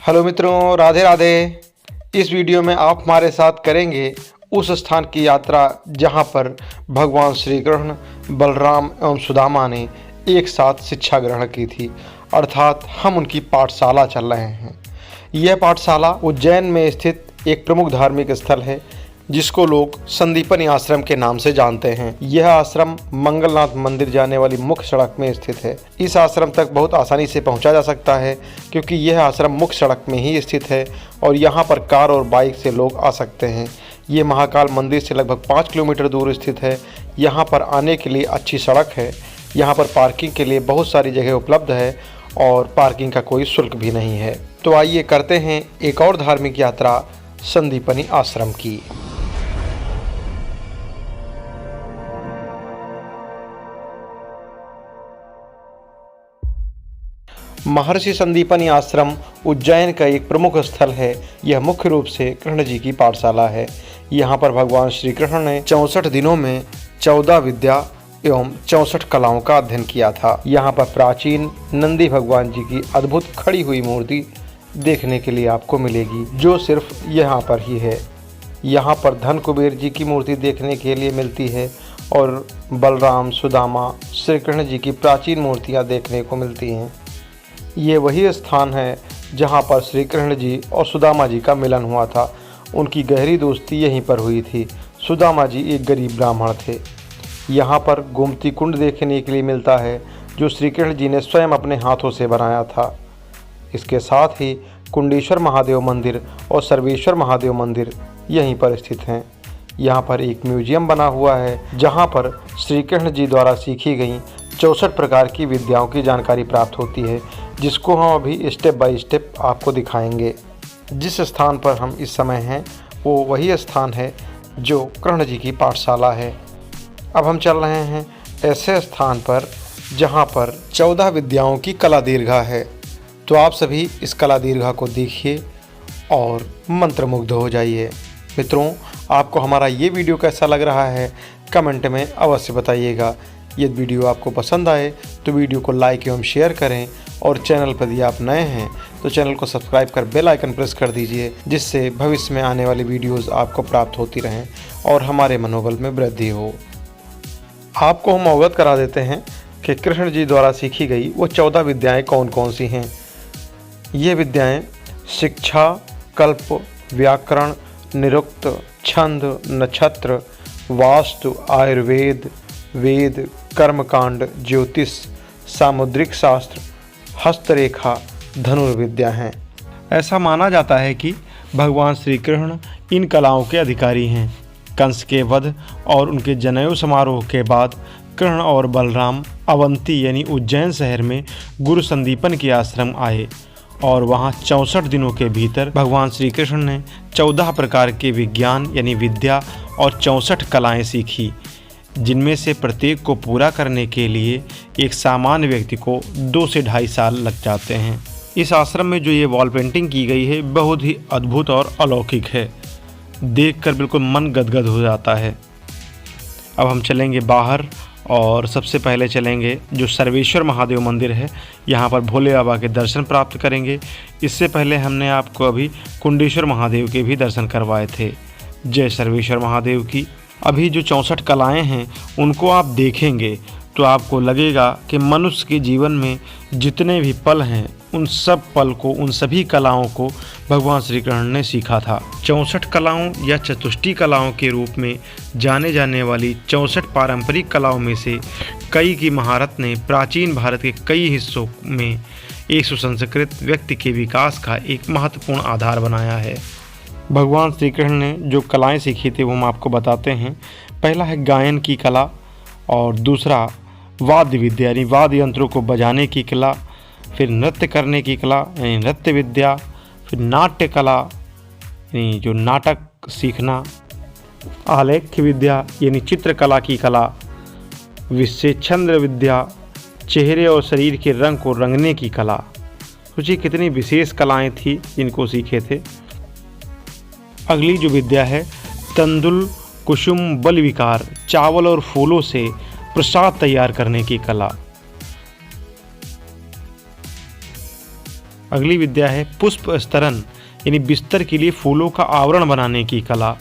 Hello मित्रों, राधे राधे। इस video में आप हमारे साथ करेंगे उस स्थान की यात्रा जहां पर भगवान श्री कृष्ण, बलराम एवं सुदामा ने एक साथ शिक्षा ग्रहण की थी, अर्थात हम उनकी पाठशाला चल रहे हैं। यह पाठशाला उज्जैन में स्थित एक प्रमुख धार्मिक स्थल है जिसको लोग संदीपनी आश्रम के नाम से जानते हैं। यह आश्रम मंगलनाथ मंदिर जाने वाली मुख्य सड़क में स्थित है। इस आश्रम तक बहुत आसानी से पहुंचा जा सकता है क्योंकि यह आश्रम मुख्य सड़क में ही स्थित है और यहां पर कार और बाइक से लोग आ सकते हैं। ये महाकाल मंदिर से लगभग 5 किलोमीटर दूर स्थित है। यहाँ पर आने के लिए अच्छी सड़क है। यहाँ पर पार्किंग के लिए बहुत सारी जगह उपलब्ध है और पार्किंग का कोई शुल्क भी नहीं है। तो आइए करते हैं एक और धार्मिक यात्रा संदीपनी आश्रम की। महर्षि संदीपनी आश्रम उज्जैन का एक प्रमुख स्थल है। यह मुख्य रूप से कृष्ण जी की पाठशाला है। यहाँ पर भगवान श्री कृष्ण ने 64 दिनों में 14 विद्या एवं 64 कलाओं का अध्ययन किया था। यहाँ पर प्राचीन नंदी भगवान जी की अद्भुत खड़ी हुई मूर्ति देखने के लिए आपको मिलेगी, जो सिर्फ यहाँ पर ही है। यहाँ पर धन कुबेर जी की मूर्ति देखने के लिए मिलती है और बलराम, सुदामा, श्री कृष्ण जी की प्राचीन मूर्तियाँ देखने को मिलती हैं। ये वही स्थान है जहाँ पर श्री कृष्ण जी और सुदामा जी का मिलन हुआ था। उनकी गहरी दोस्ती यहीं पर हुई थी। सुदामा जी एक गरीब ब्राह्मण थे। यहाँ पर गोमती कुंड देखने के लिए मिलता है जो श्री कृष्ण जी ने स्वयं अपने हाथों से बनाया था। इसके साथ ही कुंडेश्वर महादेव मंदिर और सर्वेश्वर महादेव मंदिर यहीं पर स्थित हैं। यहाँ पर एक म्यूजियम बना हुआ है जहाँ पर श्री कृष्ण जी द्वारा सीखी गई 64 प्रकार की विद्याओं की जानकारी प्राप्त होती है, जिसको हम अभी स्टेप बाय स्टेप आपको दिखाएंगे। जिस स्थान पर हम इस समय हैं वो वही स्थान है जो कृष्ण जी की पाठशाला है। अब हम चल रहे हैं ऐसे स्थान पर जहाँ पर 14 विद्याओं की कला दीर्घा है। तो आप सभी इस कला दीर्घा को देखिए और मंत्रमुग्ध हो जाइए। मित्रों, आपको हमारा ये वीडियो कैसा लग रहा है कमेंट में अवश्य बताइएगा। यदि वीडियो आपको पसंद आए तो वीडियो को लाइक एवं शेयर करें और चैनल पर यदि आप नए हैं तो चैनल को सब्सक्राइब कर बेल आइकन प्रेस कर दीजिए, जिससे भविष्य में आने वाली वीडियोस आपको प्राप्त होती रहें और हमारे मनोबल में वृद्धि हो। आपको हम अवगत करा देते हैं कि कृष्ण जी द्वारा सीखी गई वो 14 विद्याएँ कौन कौन सी हैं। ये विद्याएँ शिक्षा, कल्प, व्याकरण, निरुक्त, छंद, नक्षत्र, वास्तु, आयुर्वेद, वेद, कर्मकांड, ज्योतिष, सामुद्रिक शास्त्र, हस्तरेखा, धनुर्विद्या हैं। ऐसा माना जाता है कि भगवान श्री कृष्ण इन कलाओं के अधिकारी हैं। कंस के वध और उनके जनेऊ समारोह के बाद कृष्ण और बलराम अवंती यानी उज्जैन शहर में गुरु संदीपन के आश्रम आए और वहाँ 64 दिनों के भीतर भगवान श्री कृष्ण ने 14 प्रकार के विज्ञान यानी विद्या और 64 कलाएँ सीखी, जिनमें से प्रत्येक को पूरा करने के लिए एक सामान्य व्यक्ति को 2 से 2.5 साल लग जाते हैं। इस आश्रम में जो ये वॉल पेंटिंग की गई है बहुत ही अद्भुत और अलौकिक है। देखकर बिल्कुल मन गदगद हो जाता है। अब हम चलेंगे बाहर और सबसे पहले चलेंगे जो सर्वेश्वर महादेव मंदिर है। यहाँ पर भोले बाबा के दर्शन प्राप्त करेंगे। इससे पहले हमने आपको अभी कुंडेश्वर महादेव के भी दर्शन करवाए थे। जय सर्वेश्वर महादेव की। अभी जो 64 कलाएँ हैं उनको आप देखेंगे तो आपको लगेगा कि मनुष्य के जीवन में जितने भी पल हैं उन सब पल को, उन सभी कलाओं को भगवान श्री कृष्ण ने सीखा था। 64 कलाओं या चतुष्टी कलाओं के रूप में जाने जाने वाली 64 पारंपरिक कलाओं में से कई की महारत ने प्राचीन भारत के कई हिस्सों में एक सुसंस्कृत व्यक्ति के विकास का एक महत्वपूर्ण आधार बनाया है। भगवान श्री कृष्ण ने जो कलाएं सीखी थी वो हम आपको बताते हैं। पहला है गायन की कला और दूसरा वाद्य विद्या यानी वाद्य यंत्रों को बजाने की कला, फिर नृत्य करने की कला यानी नृत्य विद्या, फिर नाट्य कला यानी जो नाटक सीखना, आलेख्य विद्या यानी चित्रकला की कला, विशेषण विद्या चेहरे और शरीर के रंग को रंगने की कला। सोचिए कितनी विशेष कलाएं थी जिनको सीखे थे। अगली जो विद्या है तंदुल कुसुम बल विकार, चावल और फूलों से प्रसाद तैयार करने की कला। अगली विद्या है पुष्प स्तरण यानी बिस्तर के लिए फूलों का आवरण बनाने की कला,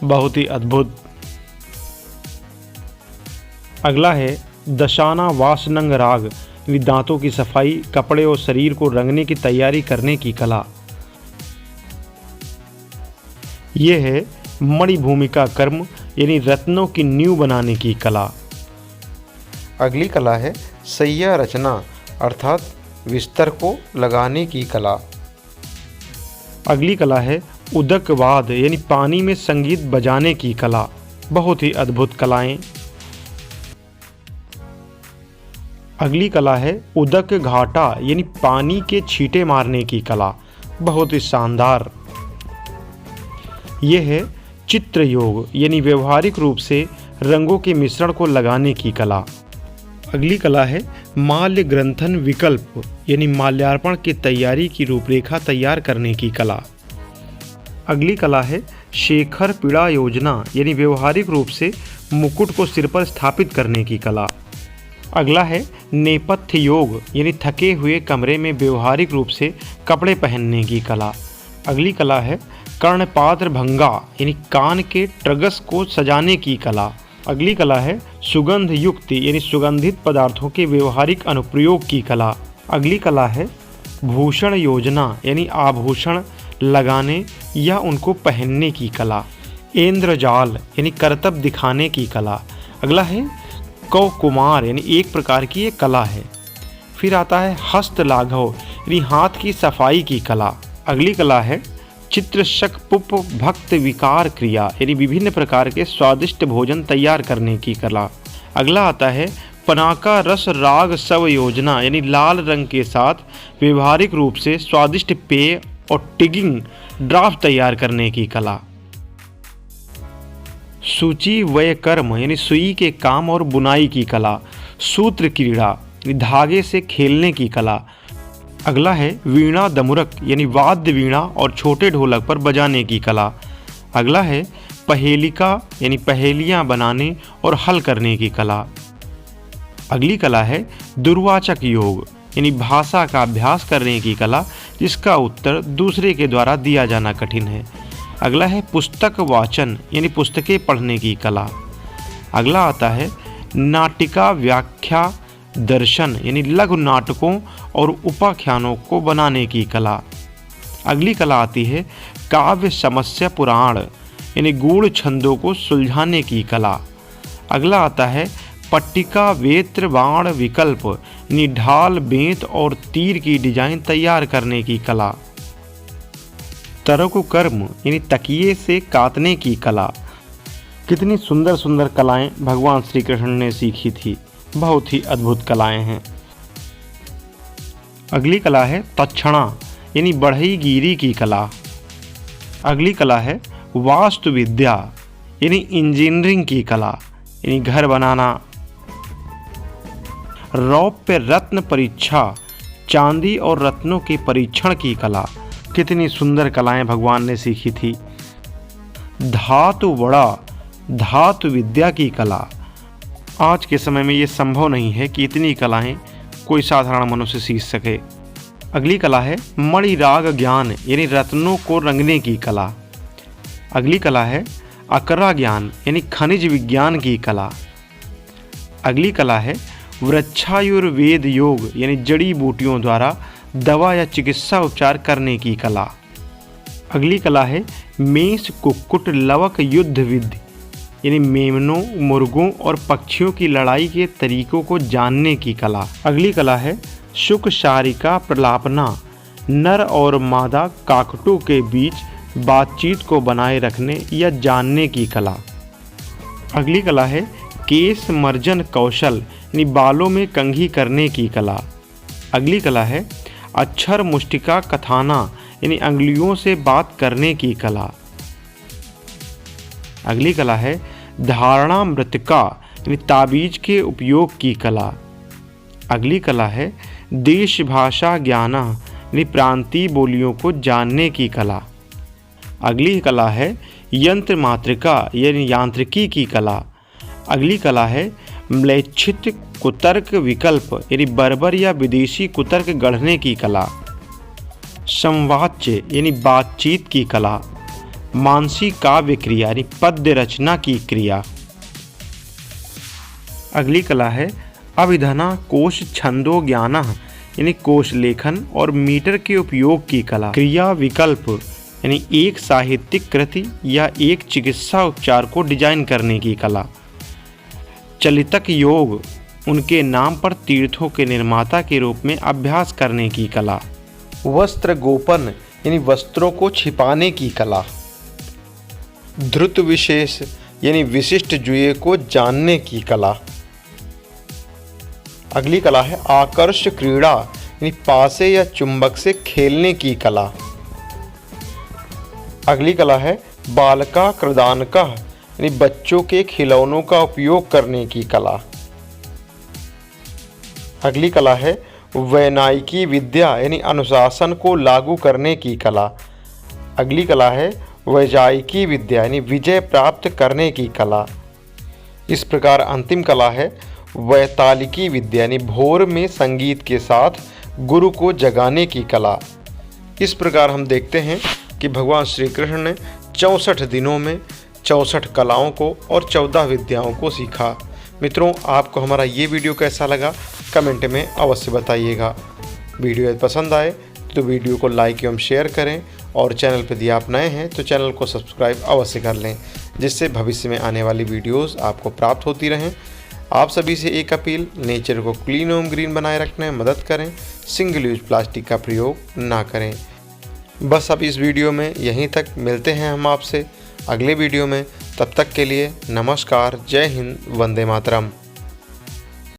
बहुत ही अद्भुत। अगला है दशाना वासनंग राग यानी दांतों की सफाई, कपड़े और शरीर को रंगने की तैयारी करने की कला। यह है मणिभूमिका कर्म यानी रत्नों की नींव बनाने की कला। अगली कला है सैया रचना अर्थात बिस्तर को लगाने की कला। अगली कला है उदकवाद यानी पानी में संगीत बजाने की कला, बहुत ही अद्भुत कलाएं। अगली कला है उदक घाटा यानी पानी के छींटे मारने की कला, बहुत ही शानदार। यह है चित्र योग यानी व्यवहारिक रूप से रंगों के मिश्रण को लगाने की कला। अगली कला है माल्य ग्रंथन विकल्प यानी माल्यार्पण की तैयारी की रूपरेखा तैयार करने की कला। अगली कला है शेखर पीड़ा योजना यानी व्यवहारिक रूप से मुकुट को सिर पर स्थापित करने की कला। अगला है नेपथ्य योग यानी थके हुए कमरे में व्यवहारिक रूप से कपड़े पहनने की कला। अगली कला है कर्णपात्र भंगा यानी कान के ट्रगस को सजाने की कला। अगली कला है सुगंध युक्त यानी सुगंधित पदार्थों के व्यवहारिक अनुप्रयोग की कला। अगली कला है भूषण योजना यानी आभूषण लगाने या उनको पहनने की कला। इंद्रजाल यानी करतब दिखाने की कला। अगला है कौकुमार यानी एक प्रकार की ये कला है। फिर आता है हस्त लाघव यानी हाथ की सफाई की कला। अगली कला है चित्रशक पुप भक्त विकार क्रिया यानी विभिन्न प्रकार के स्वादिष्ट भोजन तैयार करने की कला। अगला आता है पनाका रस राग सव योजना यानी लाल रंग के साथ व्यवहारिक रूप से स्वादिष्ट पेय और टिगिंग ड्राफ्ट तैयार करने की कला। सूची वय कर्म यानी सुई के काम और बुनाई की कला। सूत्र क्रीड़ा यानी धागे से खेलने की कला। अगला है वीणा दमुरक यानी वाद्य वीणा और छोटे ढोलक पर बजाने की कला। अगला है पहेलिका यानी पहेलियाँ बनाने और हल करने की कला। अगली कला है दुर्वाचक योग यानी भाषा का अभ्यास करने की कला जिसका उत्तर दूसरे के द्वारा दिया जाना कठिन है। अगला है पुस्तक वाचन यानी पुस्तकें पढ़ने की कला। अगला आता है नाटिका व्याख्या दर्शन यानी लघु नाटकों और उपाख्यानों को बनाने की कला। अगली कला आती है काव्य समस्या पुराण यानी गूढ़ छंदों को सुलझाने की कला। अगला आता है पट्टिका वेत्र बाण विकल्प यानी ढाल बेंत और तीर की डिजाइन तैयार करने की कला। तरक कर्म यानी तकिए से काटने की कला। कितनी सुंदर सुंदर कलाएं भगवान श्री कृष्ण ने सीखी थी, बहुत ही अद्भुत कलाएं हैं। अगली कला है तक्षणा यानी बढ़ई गिरी की कला। अगली कला है वास्तु विद्या यानी इंजीनियरिंग की कला यानी घर बनाना। रौप्य रत्न परीक्षा चांदी और रत्नों के परीक्षण की कला। कितनी सुंदर कलाएं भगवान ने सीखी थी। धातु वड़ा धातु विद्या की कला। आज के समय में ये संभव नहीं है कि इतनी कलाएं कोई साधारण मनुष्य सीख सके। अगली कला है मणिराग ज्ञान यानी रत्नों को रंगने की कला। अगली कला है अकरा ज्ञान यानी खनिज विज्ञान की कला। अगली कला है वृक्षायुर्वेद योग यानी जड़ी बूटियों द्वारा दवा या चिकित्सा उपचार करने की कला। अगली कला है मेष कुक्कुट लवक युद्ध विधि यानी मेमनों मुर्गों और पक्षियों की लड़ाई के तरीकों को जानने की कला। अगली कला है शुक शारिका प्रलापना नर और मादा काकटों के बीच बातचीत को बनाए रखने या जानने की कला। अगली कला है केश मर्जन कौशल यानी बालों में कंघी करने की कला। अगली कला है अक्षर मुष्टिका कथाना यानी अंगुलियों से बात करने की कला। अगली कला है धारणा मृतिका यानी ताबीज के उपयोग की कला। अगली कला है देश भाषा ज्ञान यानी प्रांतीय बोलियों को जानने की कला। अगली कला है यंत्र मातृका यानी यांत्रिकी की कला। अगली कला है म्लेच्छित कुतर्क विकल्प यानी बर्बर या विदेशी कुतर्क गढ़ने की कला। संवाच्य यानी बातचीत की कला, मानसी काव्य क्रिया यानी पद्य रचना की क्रिया। अगली कला है अभिधना कोश छंदो ज्ञान यानी कोश लेखन और मीटर के उपयोग की कला। क्रिया विकल्प यानी एक साहित्यिक कृति या एक चिकित्सा उपचार को डिजाइन करने की कला। चलितक योग उनके नाम पर तीर्थों के निर्माता के रूप में अभ्यास करने की कला। वस्त्र गोपन यानी वस्त्रों को छिपाने की कला। धृत विशेष यानी विशिष्ट जुए को जानने की कला। अगली कला है आकर्ष क्रीड़ा यानी पासे या चुंबक से खेलने की कला। अगली कला है बालका कृदानका यानी बच्चों के खिलौनों का उपयोग करने की कला। अगली कला है वैनायिकी विद्या यानी अनुशासन को लागू करने की कला। अगली कला है वैजायिकी विद्या यानी विजय प्राप्त करने की कला। इस प्रकार अंतिम कला है वैतालिकी विद्या यानी भोर में संगीत के साथ गुरु को जगाने की कला। इस प्रकार हम देखते हैं कि भगवान श्री कृष्ण ने 64 दिनों में 64 कलाओं को और 14 विद्याओं को सीखा। मित्रों, आपको हमारा ये वीडियो कैसा लगा कमेंट में अवश्य बताइएगा। वीडियो यदि पसंद आए तो वीडियो को लाइक एवं शेयर करें और चैनल पर यदि आप नए हैं तो चैनल को सब्सक्राइब अवश्य कर लें, जिससे भविष्य में आने वाली वीडियोस आपको प्राप्त होती रहें। आप सभी से एक अपील, नेचर को क्लीन एवं ग्रीन बनाए रखने में मदद करें, सिंगल यूज प्लास्टिक का प्रयोग ना करें। बस अब इस वीडियो में यहीं तक, मिलते हैं हम आपसे अगले वीडियो में। तब तक के लिए नमस्कार, जय हिंद, वंदे मातरम।